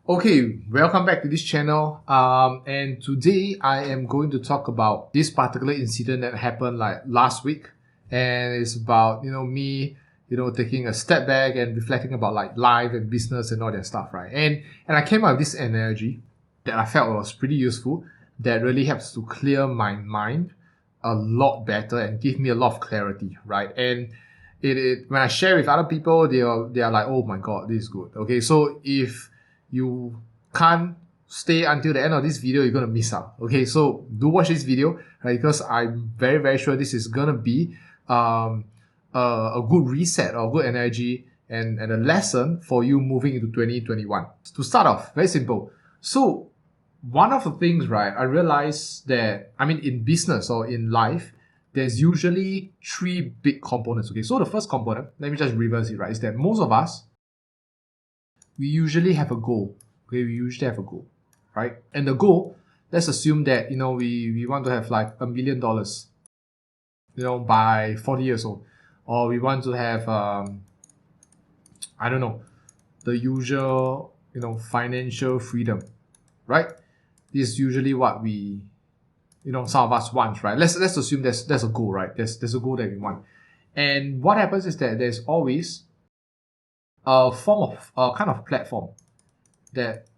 Okay, welcome back to this channel. And today I am going to talk about this particular incident that happened like last week, and it's about me taking a step back and reflecting about like life and business and all that stuff, right? And I came up with this analogy that I felt was pretty useful that really helps to clear my mind a lot better and give me a lot of clarity, right? And it when I share with other people, they are like, oh my god, this is good. Okay, so if you can't stay until the end of this video, you're gonna miss out. Okay, so do watch this video, right? Because I'm very, very sure this is gonna be a good reset or good energy and a lesson for you moving into 2021. To start off, very simple. So one of the things, right, I realized that, I mean, in business or in life, there's usually three big components. Okay, so the first component, let me just reverse it, right, is that most of us, we usually have a goal. Okay, we usually have a goal, right? And the goal, let's assume that we want to have like $1 million, by 40 years old, or we want to have I don't know, the usual financial freedom, right? This is usually what we some of us want, right? Let's assume there's a goal, right? There's a goal that we want, and what happens is that there's always a form of a kind of platform that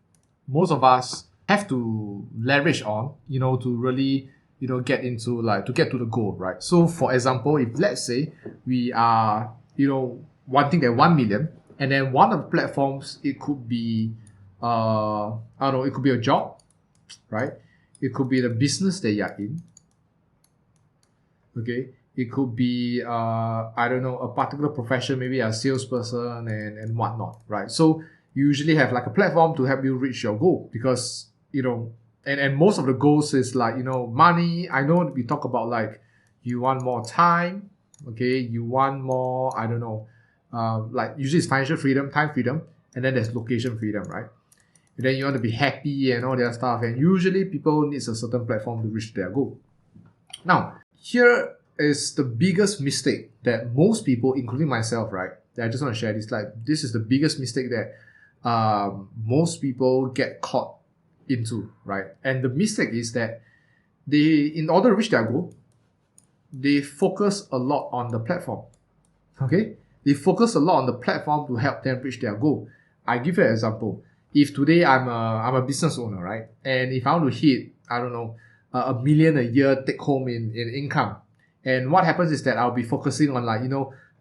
most of us have to leverage on, to really, get into like to get to the goal, right? So for example, if let's say we are, wanting that 1 million, and then one of the platforms, it could be, I don't know, it could be a job, right? It could be the business that you're in. Okay. It could be, I don't know, a particular profession, maybe a salesperson and whatnot, right? So you usually have like a platform to help you reach your goal because, and most of the goals is like, money. I know we talk about like you want more time, okay? You want more, I don't know, like usually it's financial freedom, time freedom, and then there's location freedom, right? And then you want to be happy and all that stuff. And usually people needs a certain platform to reach their goal. Now, here is the biggest mistake that most people, including myself, right? That I just want to share this. Like, this is the biggest mistake that most people get caught into, right? And the mistake is that in order to reach their goal, they focus a lot on the platform. Okay? They focus a lot on the platform to help them reach their goal. I give you an example. If today I'm a business owner, right? And if I want to hit, I don't know, $1 million a year take home in income, and what happens is that I'll be focusing on like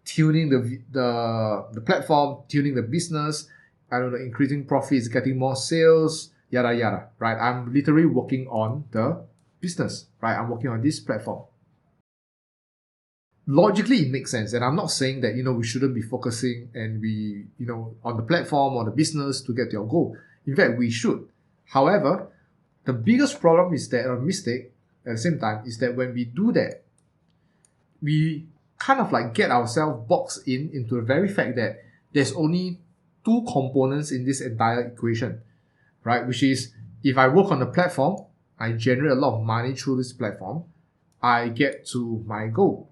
tuning the platform, tuning the business, I don't know, increasing profits, getting more sales, yada yada, right? I'm literally working on the business, right? I'm working on this platform. Logically it makes sense, and I'm not saying that we shouldn't be focusing and we on the platform or the business to get to your goal. In fact, we should. However, the biggest problem is that, or mistake at the same time, is that when we do that, we kind of like get ourselves boxed into the very fact that there's only two components in this entire equation, right? Which is, if I work on the platform, I generate a lot of money through this platform, I get to my goal,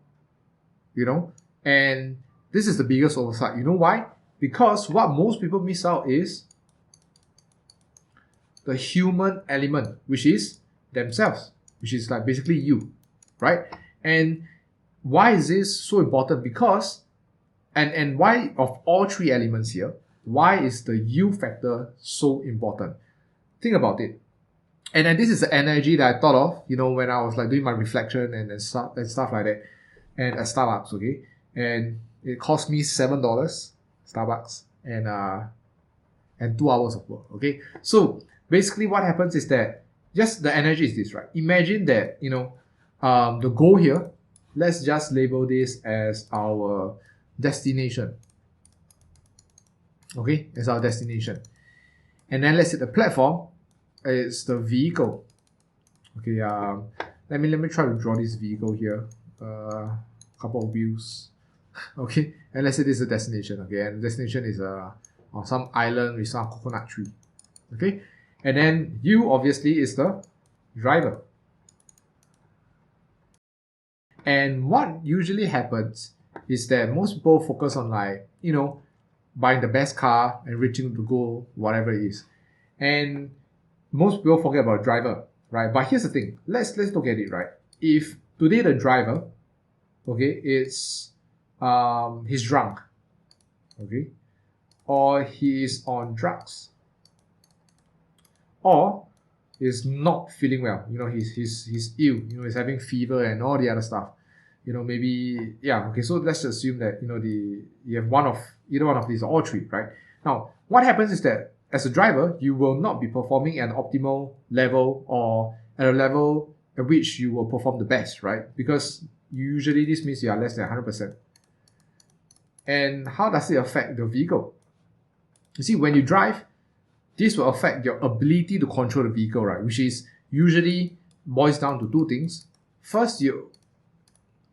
and this is the biggest oversight. You know why? Because what most people miss out is the human element, which is themselves, which is like basically you, right? And why is this so important? Because, and why, of all three elements here, why is the you factor so important? Think about it. And then this is the energy that I thought of, when I was like doing my reflection and stuff like that, and at Starbucks, okay? And it cost me $7, Starbucks, and 2 hours of work, okay? So basically what happens is that just the energy is this, right? Imagine that, the goal here, let's just label this as our destination. Okay, as our destination. And then let's say the platform is the vehicle. Okay, let me try to draw this vehicle here. Couple of wheels. Okay, and let's say this is a destination. Okay, and the destination is on some island with some coconut tree. Okay, and then you obviously is the driver. And what usually happens is that most people focus on like, buying the best car and reaching the goal, whatever it is. And most people forget about driver, right? But here's the thing. Let's look at it, right? If today the driver, okay, he's drunk, okay, or he is on drugs, or is not feeling well. He's ill. He's having fever and all the other stuff. Maybe, yeah. Okay, so let's assume that you have either one of these or all three, right? Now, what happens is that as a driver, you will not be performing at an optimal level or at a level at which you will perform the best, right? Because usually this means you are less than 100%. And how does it affect the vehicle? You see, when you drive, this will affect your ability to control the vehicle, right? Which is usually boils down to two things. First, you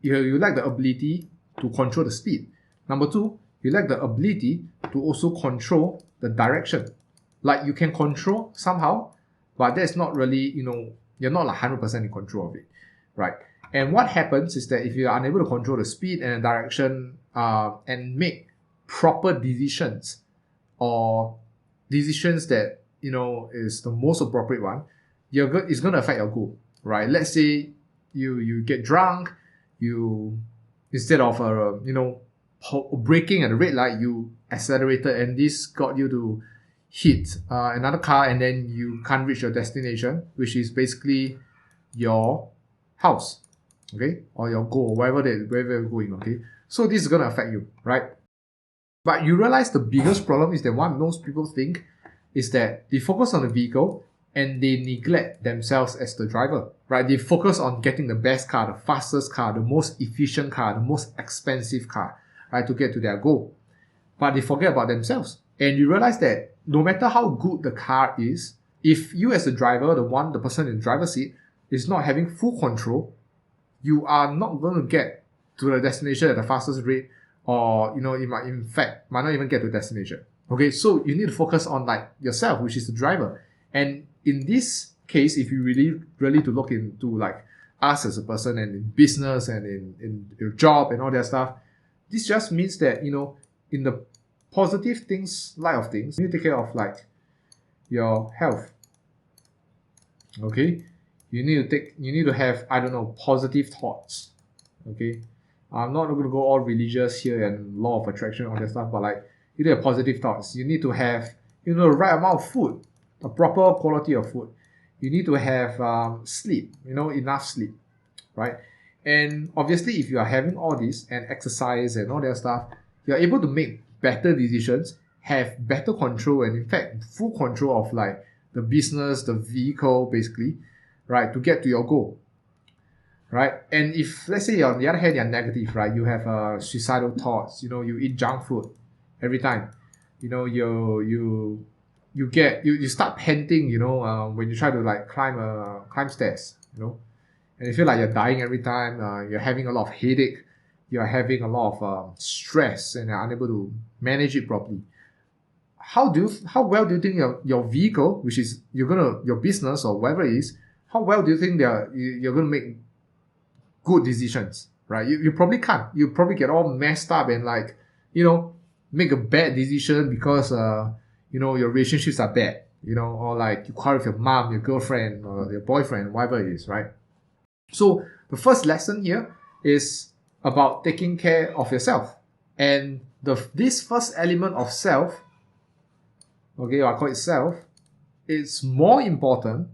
lack the ability to control the speed. Number two, you lack the ability to also control the direction. Like, you can control somehow, but that's not really, you're not like 100% in control of it, right? And what happens is that if you are unable to control the speed and the direction and make proper decisions, or decisions that is the most appropriate one, it's going to affect your goal, right? Let's say you get drunk, you instead of braking at a red light, you accelerated, and this got you to hit another car, and then you can't reach your destination, which is basically your house, okay, or your goal, wherever you're going, okay. So this is going to affect you, right? But you realize the biggest problem is that what most people think is that they focus on the vehicle and they neglect themselves as the driver, right? They focus on getting the best car, the fastest car, the most efficient car, the most expensive car, right, to get to their goal. But they forget about themselves. And you realize that no matter how good the car is, if you as the driver, the person in the driver's seat, is not having full control, you are not going to get to the destination at the fastest rate, or it might not even get to destination. Okay, so you need to focus on like yourself, which is the driver. And in this case, if you really to look into like us as a person and in business and in your job and all that stuff, this just means that in the positive things, light of things, you need to take care of like your health. Okay, you need to have, I don't know, positive thoughts. Okay, I'm not going to go all religious here and law of attraction, all that stuff, but like, you need to have positive thoughts. You need to have, the right amount of food, a proper quality of food. You need to have sleep, enough sleep, right? And obviously, if you are having all this and exercise and all that stuff, you're able to make better decisions, have better control, and in fact, full control of like the business, the vehicle, basically, right, to get to your goal. Right? And if, let's say, on the other hand, you're negative, right? You have suicidal thoughts, you eat junk food every time. You start panting, when you try to like climb stairs, and you feel like you're dying every time. You're having a lot of headache. You're having a lot of stress, and you're unable to manage it properly. How well do you think your vehicle, which is your business or whatever it is, how well do you think you're gonna make good decisions, right? You probably can't. You probably get all messed up and like, make a bad decision because your relationships are bad, or like you quarrel with your mom, your girlfriend, or your boyfriend, whatever it is, right? So the first lesson here is about taking care of yourself, and this first element of self, okay, I call it self, it's more important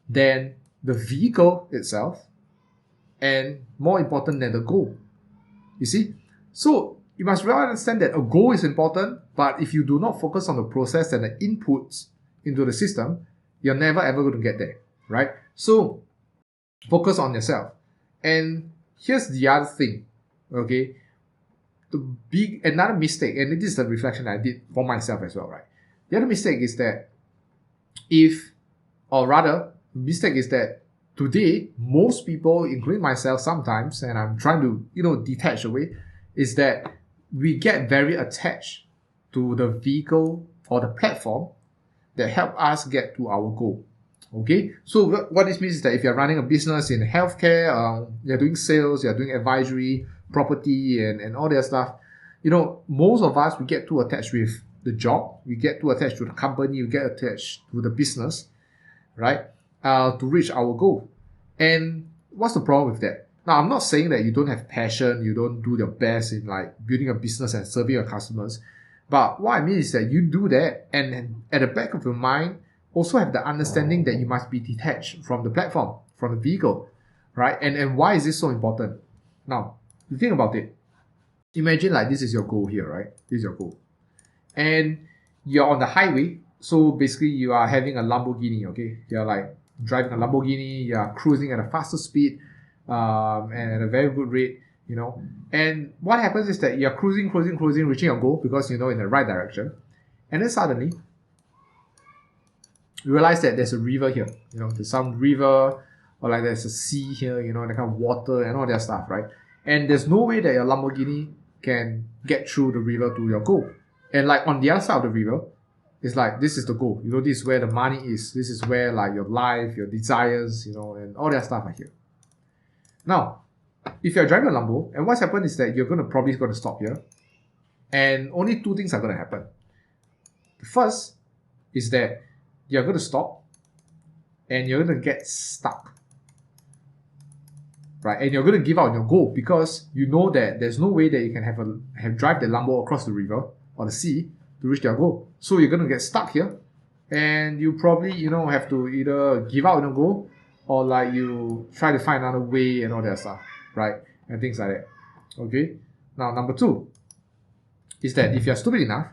than the vehicle itself, and more important than the goal. You see? So you must really understand that a goal is important, but if you do not focus on the process and the inputs into the system, you're never ever going to get there, right? So focus on yourself. And here's the other thing, okay? Another mistake, and this is the reflection I did for myself as well, right? The other mistake is that today, most people, including myself sometimes, and I'm trying to, detach away, is that we get very attached to the vehicle or the platform that help us get to our goal. Okay? So what this means is that if you're running a business in healthcare, you're doing sales, you're doing advisory, property, and all that stuff, most of us, we get too attached with the job, you get too attached to the company, you get attached to the business, right? To reach our goal. And what's the problem with that? Now, I'm not saying that you don't have passion, you don't do your best in like building a business and serving your customers. But what I mean is that you do that, and at the back of your mind, also have the understanding that you must be detached from the platform, from the vehicle, right? And why is this so important? Now, you think about it. Imagine like this is your goal here, right? This is your goal. And you're on the highway. So basically you are having a Lamborghini, okay? You're like driving a Lamborghini, you're cruising at a faster speed, and at a very good rate, you know. And what happens is that you're cruising, reaching your goal because you know in the right direction. And then suddenly you realize that there's a river here, you know, there's some river or like there's a sea here, you know, that kind of water and all that stuff, right? And there's no way that your Lamborghini can get through the river to your goal. And like on the other side of the river, it's like this is the goal. You know, this is where the money is. This is where like your life, your desires, you know, and all that stuff are here. Now, if you're driving a Lambo, and what's happened is that you're probably going to stop here, and only two things are going to happen. The first is that you're going to stop, and you're going to get stuck, right? And you're going to give up on your goal because you know that there's no way that you can have drive the Lambo across the river or the sea to reach their goal. So you're going to get stuck here, and you probably, you know, have to either give out on your goal or like you try to find another way and all that stuff, right? And things like that. Okay. Now, number two is that if you're stupid enough,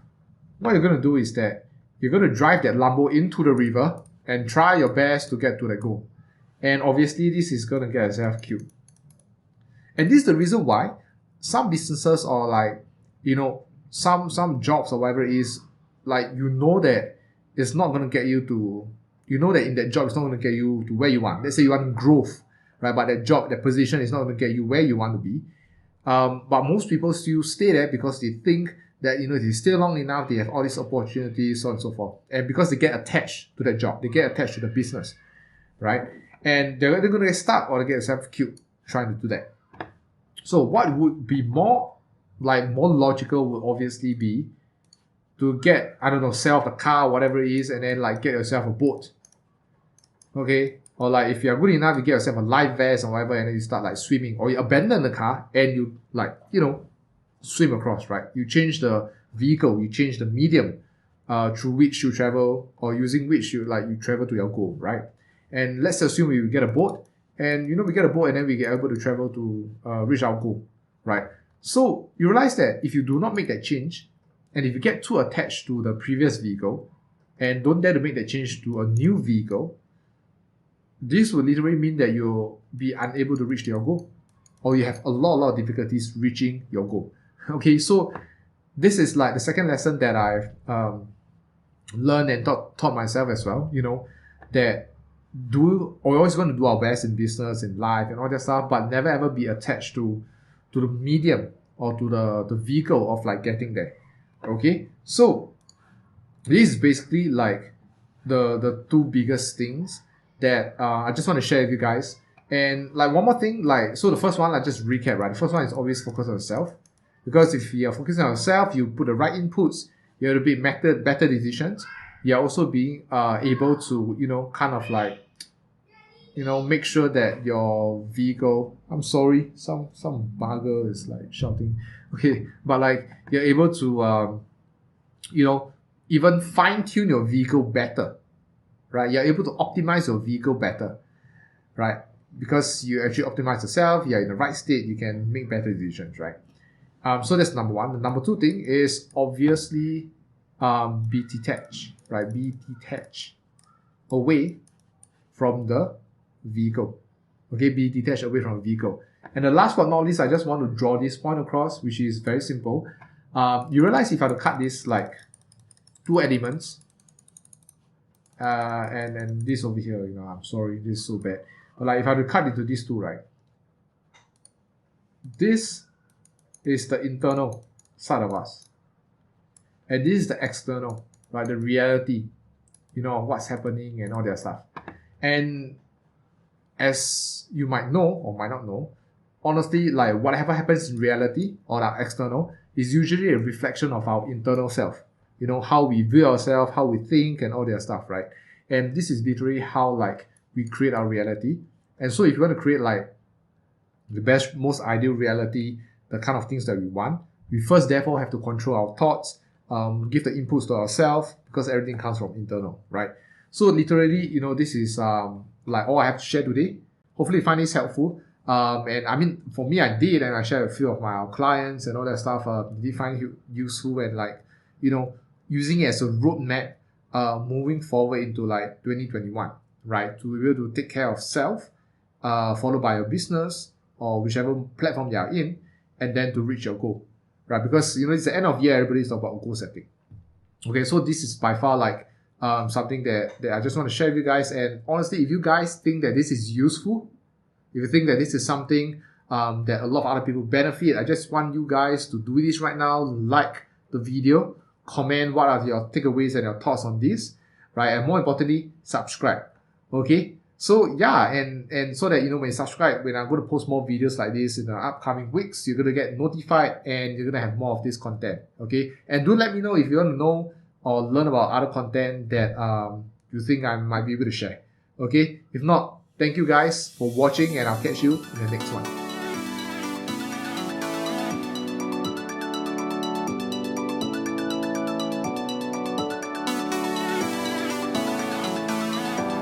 what you're going to do is that you're going to drive that Lambo into the river and try your best to get to that goal. And obviously, this is going to get yourself killed. And this is the reason why some businesses or like, you know, some jobs or whatever it is, like, you know that it's not going to get you to, you know that in that job it's not going to get you to where you want. Let's say you want growth, right? But that job, that position is not going to get you where you want to be. But most people still stay there because they think that, you know, if they stay long enough, they have all these opportunities, so on and so forth. And because they get attached to that job, they get attached to the business, right? And they're going to get stuck or they get themselves killed trying to do that. So what would be more logical would obviously be to get, I don't know, sell off the car, whatever it is, and then like get yourself a boat. Okay? Or like if you're good enough, you get yourself a life vest or whatever, and then you start like swimming. Or you abandon the car and you like, you know, swim across, right? You change the vehicle, you change the medium through which you travel or using which you travel to your goal, right? And let's assume we get a boat, and you know we get a boat and then we get able to travel to reach our goal, right? So you realize that if you do not make that change, and if you get too attached to the previous vehicle and don't dare to make that change to a new vehicle, this will literally mean that you'll be unable to reach your goal, or you have a lot of difficulties reaching your goal. Okay, so this is like the second lesson that I've learned and taught myself as well, you know, that we're always going to do our best in business, in life, and all that stuff, but never ever be attached to the medium or to the vehicle of like getting there. Okay, so this is basically like the two biggest things that I just want to share with you guys. And like one more thing, like, so the first one, I just recap, right? The first one is always focus on yourself, because if you're focusing on yourself, you put the right inputs, you're able to make better decisions. You're also being able to, you know, kind of like, you know, make sure that your vehicle, I'm sorry, some bugger is like shouting. Okay, but like you're able to, you know, even fine tune your vehicle better, right? You're able to optimize your vehicle better, right? Because you actually optimize yourself, you're in the right state, you can make better decisions, right? So that's number one. The number two thing is obviously be detached, right? Be detached away from the vehicle. Okay, be detached away from the vehicle. And the last but not least, I just want to draw this point across, which is very simple. You realize if I had to cut this like two elements, and this over here, you know, I'm sorry, this is so bad. But like if I had to cut into these two, right? This is the internal side of us. And this is the external, right? The reality, you know, of what's happening and all that stuff. And as you might know or might not know, honestly, like whatever happens in reality or our external is usually a reflection of our internal self, how we view ourselves, how we think, and all that stuff, right? And this is literally how like we create our reality. And so if you want to create like the best, most ideal reality, the kind of things that we want, we first therefore have to control our thoughts, give the inputs to ourselves, because everything comes from internal, right? So literally, this is like all I have to share today. Hopefully you find this helpful. And I mean, for me, I did, and I shared a few of my clients and all that stuff. Did find it useful, and like, using it as a roadmap, moving forward into like 2021, right? To be able to take care of self, followed by your business or whichever platform you are in, and then to reach your goal, right? Because it's the end of year, everybody's talking about goal setting. Okay, so this is by far like something that I just want to share with you guys. And honestly, if you guys think that this is useful, if you think that this is something that a lot of other people benefit, I just want you guys to do this right now. Like the video, comment what are your takeaways and your thoughts on this, right? And more importantly, subscribe. Okay, so yeah, and so that when you subscribe, when I'm going to post more videos like this in the upcoming weeks, you're going to get notified and you're going to have more of this content. Okay, and do let me know if you want to know or learn about other content that you think I might be able to share. Okay, if not, thank you guys for watching, and I'll catch you in the next one.